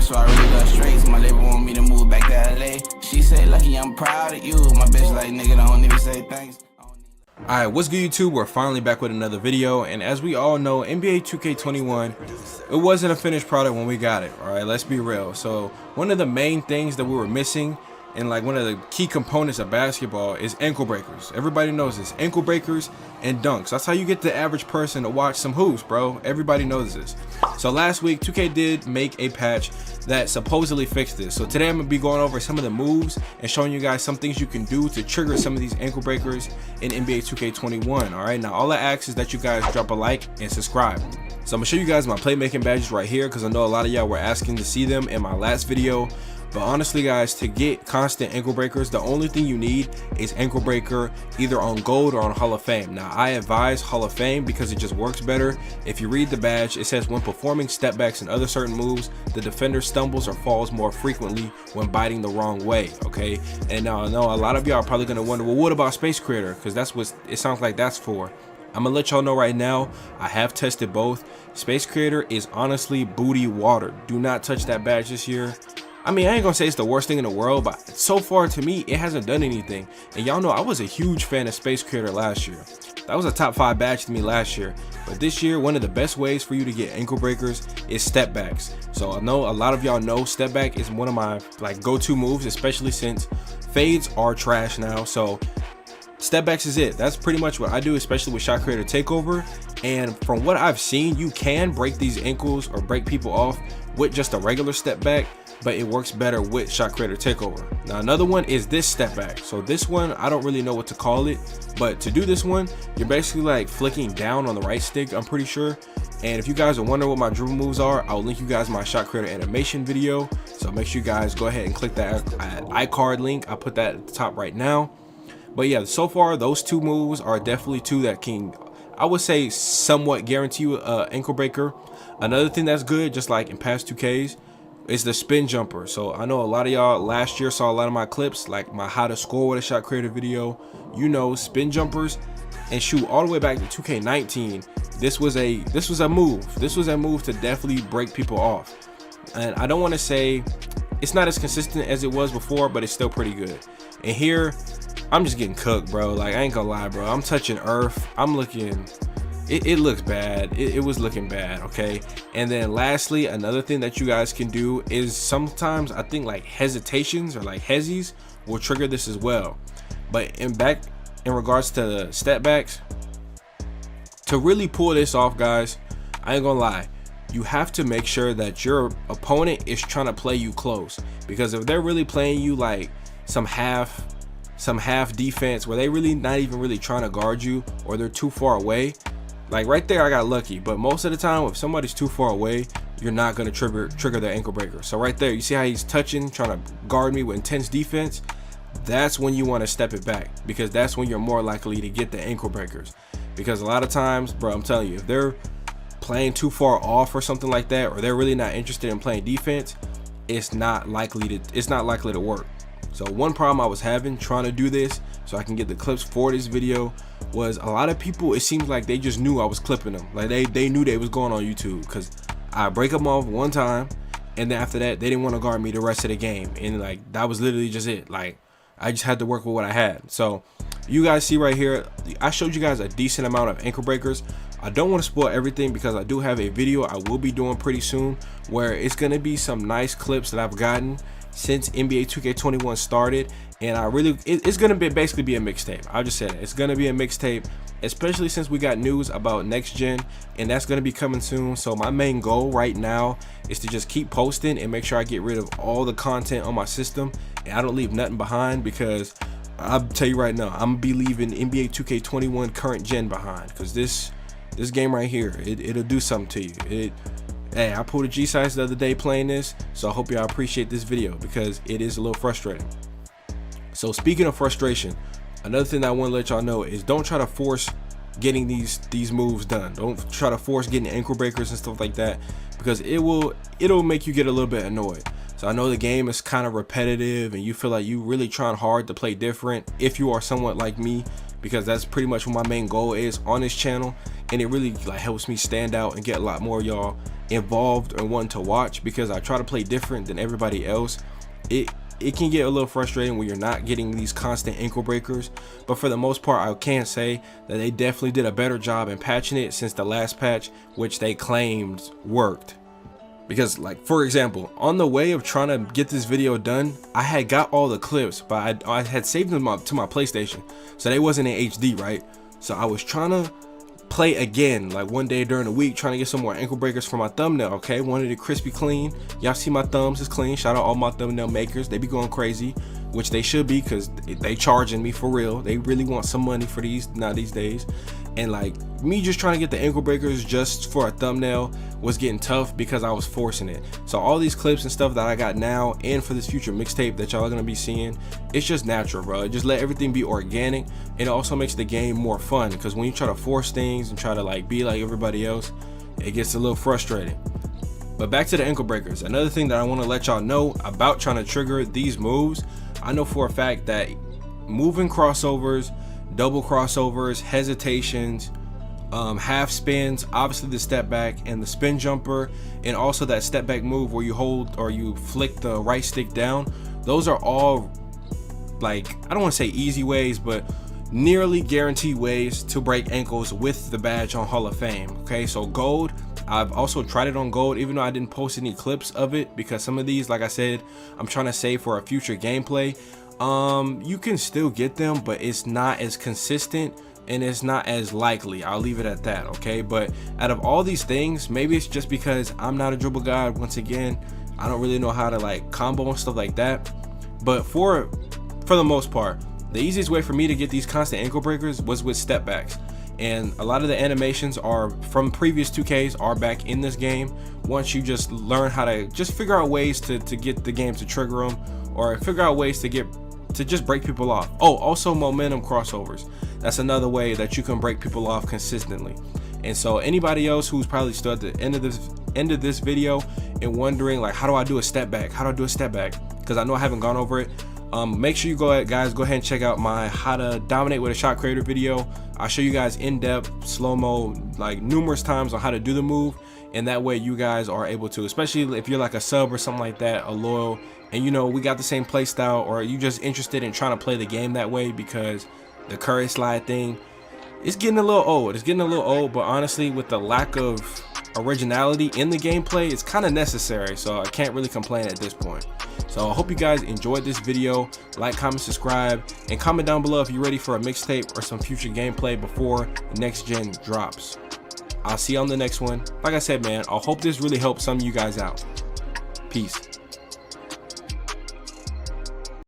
so I really love straights. My label want me to move back to LA. She say, lucky, I'm proud of you. My bitch like, nigga, don't even say thanks. Alright, what's good YouTube? We're finally back with another video, and as we all know, NBA 2K21, it wasn't a finished product when we got it, alright? Let's be real. So one of the main things that we were missing, and like one of the key components of basketball, is ankle breakers. Everybody knows this. Ankle breakers and dunks. That's how you get the average person to watch some hoops, bro. Everybody knows this. So last week, 2K did make a patch that supposedly fixed this. So today I'm going to be going over some of the moves and showing you guys some things you can do to trigger some of these ankle breakers in NBA 2K21. Alright, now all I ask is that you guys drop a like and subscribe. So I'm going to show you guys my playmaking badges right here, because I know a lot of y'all were asking to see them in my last video. But honestly guys, to get constant ankle breakers, the only thing you need is ankle breaker either on gold or on Hall of Fame. Now I advise Hall of Fame because it just works better. If you read the badge, it says when performing step backs and other certain moves, the defender stumbles or falls more frequently when biting the wrong way, okay? And now I know a lot of y'all are probably gonna wonder, well, what about Space Creator? Because that's what it sounds like that's for. I'm gonna let y'all know right now, I have tested both. Space Creator is honestly booty water. Do not touch that badge this year. I mean, I ain't gonna say it's the worst thing in the world, but so far to me, it hasn't done anything. And y'all know I was a huge fan of Space Creator last year. That was a top 5 badge to me last year. But this year, one of the best ways for you to get ankle breakers is step backs. So I know a lot of y'all know step back is one of my like go-to moves, especially since fades are trash now. So step backs is it. That's pretty much what I do, especially with Shot Creator Takeover. And from what I've seen, you can break these ankles or break people off with just a regular step back, but it works better with Shot Creator Takeover. Now another one is this step back. So this one, I don't really know what to call it, but to do this one, you're basically like flicking down on the right stick, I'm pretty sure. And if you guys are wondering what my dribble moves are, I'll link you guys my Shot Creator animation video. So make sure you guys go ahead and click that iCard link. I'll put that at the top right now. But yeah, so far those two moves are definitely two that can, I would say, somewhat guarantee you an ankle breaker. Another thing that's good, just like in past 2Ks, is the spin jumper. So I know a lot of y'all last year saw a lot of my clips, like my how to score with a Shot Creator video. You know, spin jumpers, and shoot, all the way back to 2K19. This was a move. This was a move to definitely break people off. And I don't want to say it's not as consistent as it was before, but it's still pretty good. And here, I'm just getting cooked, bro. Like, I ain't gonna lie, bro. I'm touching earth. I'm looking, it looks bad. It was looking bad, okay? And then lastly, another thing that you guys can do is sometimes I think like hesitations or like hezzies will trigger this as well. But in regards to the step backs, to really pull this off, guys, I ain't gonna lie, you have to make sure that your opponent is trying to play you close. Because if they're really playing you like some half defense where they really not even really trying to guard you, or they're too far away, like right there I got lucky. But most of the time, if somebody's too far away, you're not going to trigger their ankle breaker. So right there, you see how he's touching, trying to guard me with intense defense? That's when you want to step it back, because that's when you're more likely to get the ankle breakers. Because a lot of times, bro, I'm telling you, if they're playing too far off or something like that, or they're really not interested in playing defense, it's not likely to work. So one problem I was having trying to do this so I can get the clips for this video was a lot of people, it seems like they just knew I was clipping them. Like they knew they was going on YouTube, because I break them off one time, and then after that they didn't want to guard me the rest of the game. And like that was literally just it. Like I just had to work with what I had. So you guys see right here, I showed you guys a decent amount of ankle breakers. I don't want to spoil everything, because I do have a video I will be doing pretty soon where it's going to be some nice clips that I've gotten since NBA 2K21 started. And it's going to basically be a mixtape. I just said it. It's going to be a mixtape, especially since we got news about next gen, and that's going to be coming soon. So my main goal right now is to just keep posting and make sure I get rid of all the content on my system and I don't leave nothing behind, because I'll tell you right now, I'm gonna be leaving NBA 2K21 current gen behind, because this game right here, it'll do something to you. Hey, I pulled a G-Size the other day playing this, so I hope y'all appreciate this video, because it is a little frustrating. So speaking of frustration, another thing that I want to let y'all know is don't try to force getting these moves done. Don't try to force getting ankle breakers and stuff like that, because it'll make you get a little bit annoyed. So I know the game is kind of repetitive and you feel like you really trying hard to play different if you are somewhat like me, because that's pretty much what my main goal is on this channel, and it really like helps me stand out and get a lot more of y'all involved and wanting to watch, because I try to play different than everybody else. It can get a little frustrating when you're not getting these constant ankle breakers, but for the most part I can say that they definitely did a better job in patching it since the last patch, which they claimed worked. Because like, for example, on the way of trying to get this video done, I had got all the clips, but I had saved them up to my PlayStation, so they wasn't in HD, right? So I was trying to play again like one day during the week, trying to get some more ankle breakers for my thumbnail. Okay, wanted it crispy clean. Y'all see my thumbs is clean. Shout out all my thumbnail makers, they be going crazy, which they should be, because they charging me for real. They really want some money for these days. And like, me just trying to get the ankle breakers just for a thumbnail was getting tough because I was forcing it. So all these clips and stuff that I got now and for this future mixtape that y'all are gonna be seeing, it's just natural, bro. Just let everything be organic. It also makes the game more fun, because when you try to force things and try to like be like everybody else, it gets a little frustrating. But back to the ankle breakers. Another thing that I want to let y'all know about trying to trigger these moves, I know for a fact that moving crossovers, double crossovers, hesitations, half spins, obviously the step back and the spin jumper, and also that step back move where you hold or you flick the right stick down, those are all, like, I don't want to say easy ways, but nearly guaranteed ways to break ankles with the badge on Hall of Fame. Okay, so gold, I've also tried it on gold, even though I didn't post any clips of it, because some of these, like I said, I'm trying to save for a future gameplay. You can still get them, but it's not as consistent and it's not as likely. I'll leave it at that. Okay, but out of all these things, maybe it's just because I'm not a dribble god. Once again, I don't really know how to like combo and stuff like that, but for the most part, the easiest way for me to get these constant ankle breakers was with step backs. And a lot of the animations are from previous 2Ks are back in this game. Once you just learn how to just figure out ways to get the game to trigger them, or figure out ways to just break people off. Oh, also momentum crossovers. That's another way that you can break people off consistently. And so anybody else who's probably still at the end of this video and wondering like, how do I do a step back? How do I do a step back? Because I know I haven't gone over it. Make sure you go ahead and check out my how to dominate with a shot creator video. I'll show you guys in depth, slow-mo, like numerous times on how to do the move, and that way you guys are able to, especially if you're like a sub or something like that, a loyal, and you know we got the same play style, or you just interested in trying to play the game that way, because the curry slide thing, it's getting a little old. But honestly, with the lack of originality in the gameplay, it's kind of necessary, so I can't really complain at this point. So I hope you guys enjoyed this video. Like, comment, subscribe, and comment down below if you're ready for a mixtape or some future gameplay before the next gen drops. I'll see you on the next one. Like I said, man, I hope this really helps some of you guys out. Peace.